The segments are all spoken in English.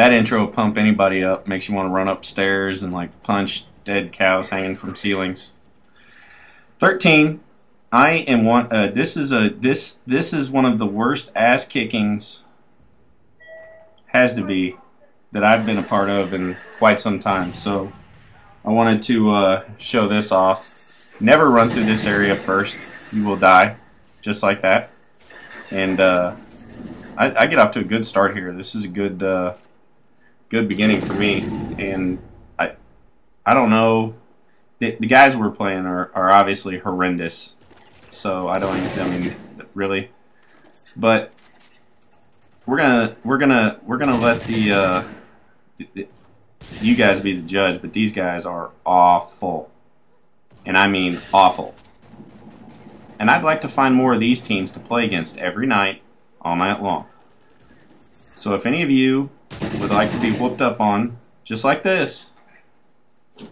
that intro will pump anybody up, makes you want to run upstairs and like punch dead cows hanging from ceilings. 13. I am one. This is one of the worst ass kickings, has to be, that I've been a part of in quite some time. So I wanted to show this off. Never run through this area first. You will die, just like that. And I get off to a good start here. This is a good good beginning for me. And I don't know. The guys we're playing are obviously horrendous. So I mean, really. But we're gonna let you guys be the judge. But these guys are awful, and I mean awful. And I'd like to find more of these teams to play against every night, all night long. So if any of you would like to be whooped up on, just like this.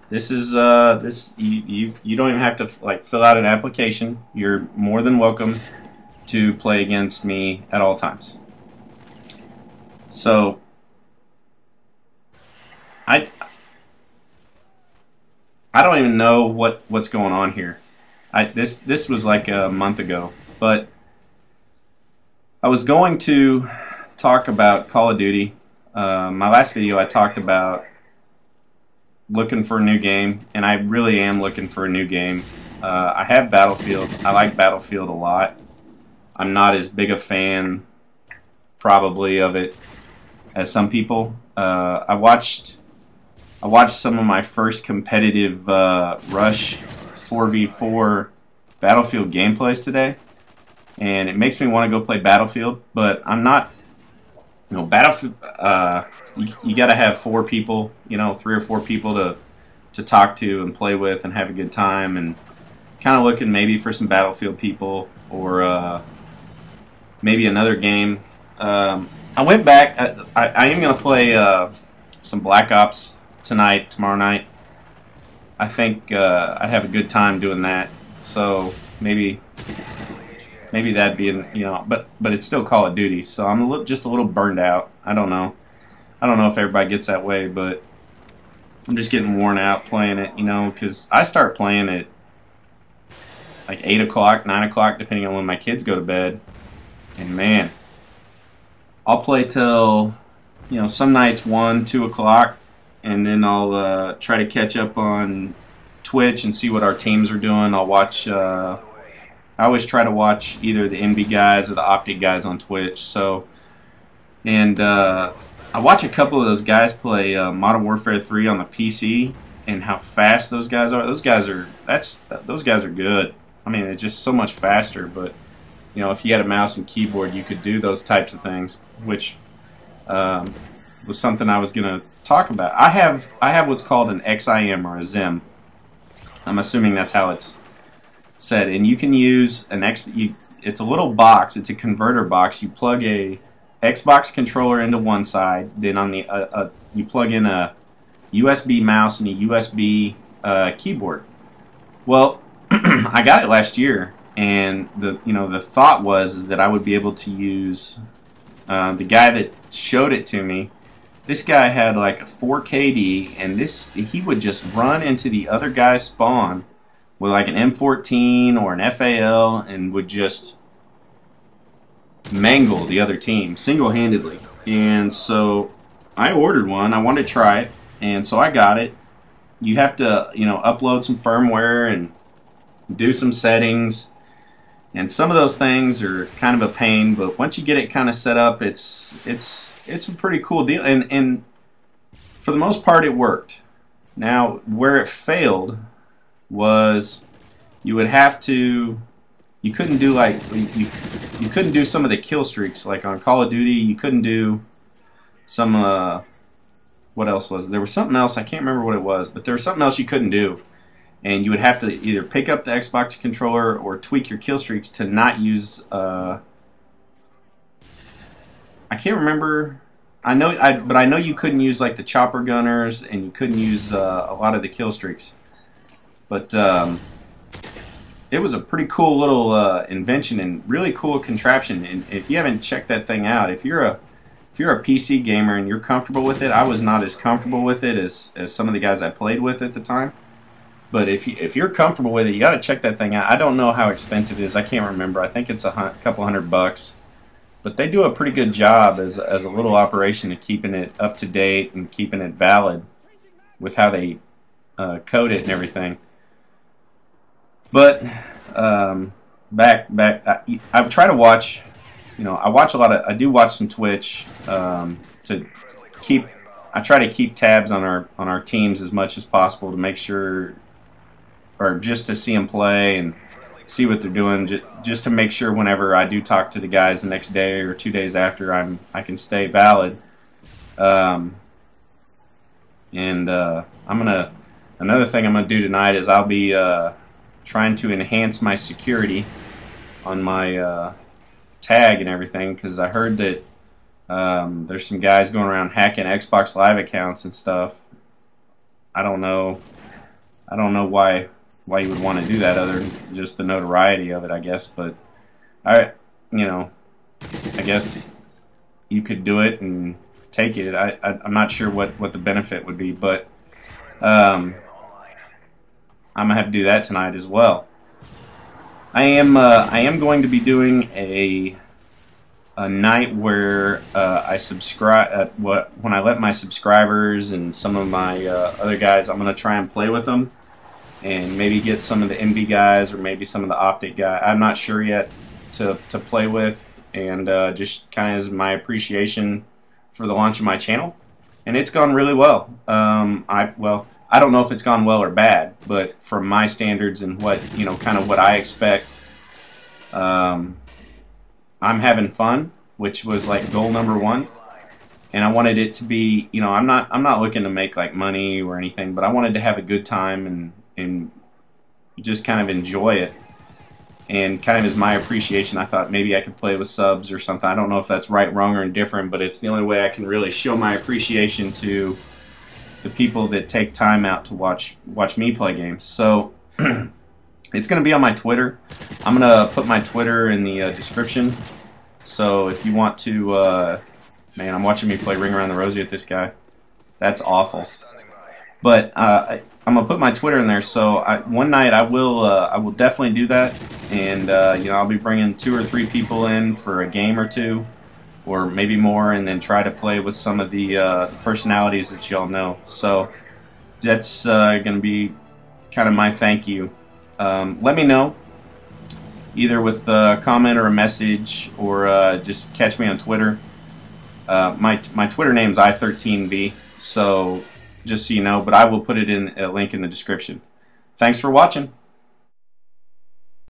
This is you don't even have to like fill out an application. You're more than welcome to play against me at all times. So I don't even know what's going on here. This was like a month ago, but I was going to talk about Call of Duty. My last video I talked about looking for a new game, and I really am looking for a new game. I have Battlefield. I like Battlefield a lot. I'm not as big a fan, probably, of it as some people. I watched some of my first competitive Rush 4v4 Battlefield gameplays today, and it makes me want to go play Battlefield, but I'm not. You know, Battlefield. You got to have 4 people, 3 or 4 people to talk to and play with and have a good time, and kind of looking maybe for some Battlefield people or maybe another game. I went back. I am going to play some Black Ops tomorrow night. I think I'd have a good time doing that. So maybe that'd be but it's still Call of Duty. So I'm just a little burned out. I don't know if everybody gets that way, but I'm just getting worn out playing it, because I start playing at like 8 o'clock, 9 o'clock, depending on when my kids go to bed. And man, I'll play till, some nights 1, 2 o'clock, and then I'll try to catch up on Twitch and see what our teams are doing. I'll watch, I always try to watch either the NB guys or the Optic guys on Twitch. So, and I watch a couple of those guys play Modern Warfare 3 on the PC, and how fast those guys are. Those guys are good. I mean, it's just so much faster. But if you had a mouse and keyboard, you could do those types of things, which was something I was gonna talk about. I have what's called an XIM or a ZIM. I'm assuming that's how it's said, and you can use an it's a little box. It's a converter box. You plug a Xbox controller into one side, then on the you plug in a USB mouse and a USB keyboard. Well, I got it last year, and the thought was that I would be able to use the guy that showed it to me. This guy had like a 4KD, and he would just run into the other guy's spawn with like an M14 or an FAL, and would just mangle the other team single-handedly. And so I ordered one. I wanted to try it, and so I got it. You have to upload some firmware and do some settings, and some of those things are kind of a pain, but once you get it kind of set up, it's a pretty cool deal, and for the most part it worked. Now where it failed was you couldn't do you couldn't do some of the kill streaks, like on Call of Duty. You couldn't do some what else was there? There was something else, I can't remember what it was, but there was something else you couldn't do, and you would have to either pick up the Xbox controller or tweak your kill streaks to not use I can't remember. I know you couldn't use like the chopper gunners, and you couldn't use a lot of the kill streaks. But it was a pretty cool little invention and really cool contraption. And if you haven't checked that thing out, if you're you're a PC gamer and you're comfortable with it, I was not as comfortable with it as some of the guys I played with at the time. But if you're comfortable with it, you got to check that thing out. I don't know how expensive it is. I can't remember. I think it's a couple $100. But they do a pretty good job as a little operation of keeping it up to date and keeping it valid with how they code it and everything. But I try to watch. I do watch some Twitch to keep. I try to keep tabs on our teams as much as possible to make sure, or just to see them play and see what they're doing, just to make sure whenever I do talk to the guys the next day or 2 days after, I can stay valid. I'm gonna. Another thing I'm gonna do tonight is I'll be trying to enhance my security on my tag and everything, because I heard that there's some guys going around hacking Xbox Live accounts and stuff. I don't know why you would want to do that other than just the notoriety of it, I guess. But I guess you could do it and take it. I'm not sure what the benefit would be, but I'm gonna have to do that tonight as well. I am going to be doing a night where I subscribe. When I let my subscribers and some of my other guys, I'm gonna try and play with them, and maybe get some of the Envy guys or maybe some of the Optic guys. I'm not sure yet to play with, and just kind of as my appreciation for the launch of my channel. And it's gone really well. I don't know if it's gone well or bad, but from my standards and what kind of what I expect, I'm having fun, which was like goal number one. And I wanted it to be, I'm not looking to make like money or anything, but I wanted to have a good time and just kind of enjoy it. And kind of as my appreciation, I thought maybe I could play with subs or something. I don't know if that's right, wrong, or indifferent, but it's the only way I can really show my appreciation to the people that take time out to watch me play games. So it's going to be on my Twitter. I'm going to put my Twitter in the description. So if you want to, man, I'm watching me play Ring Around the Rosie with this guy. That's awful. But I'm gonna put my Twitter in there. So one night I will definitely do that, and I'll be bringing 2 or 3 people in for a game or two, or maybe more, and then try to play with some of the personalities that y'all know. So that's gonna be kind of my thank you. Let me know either with a comment or a message, or just catch me on Twitter. My Twitter name is I13V, so just so you know, but I will put it in a link in the description. Thanks for watching.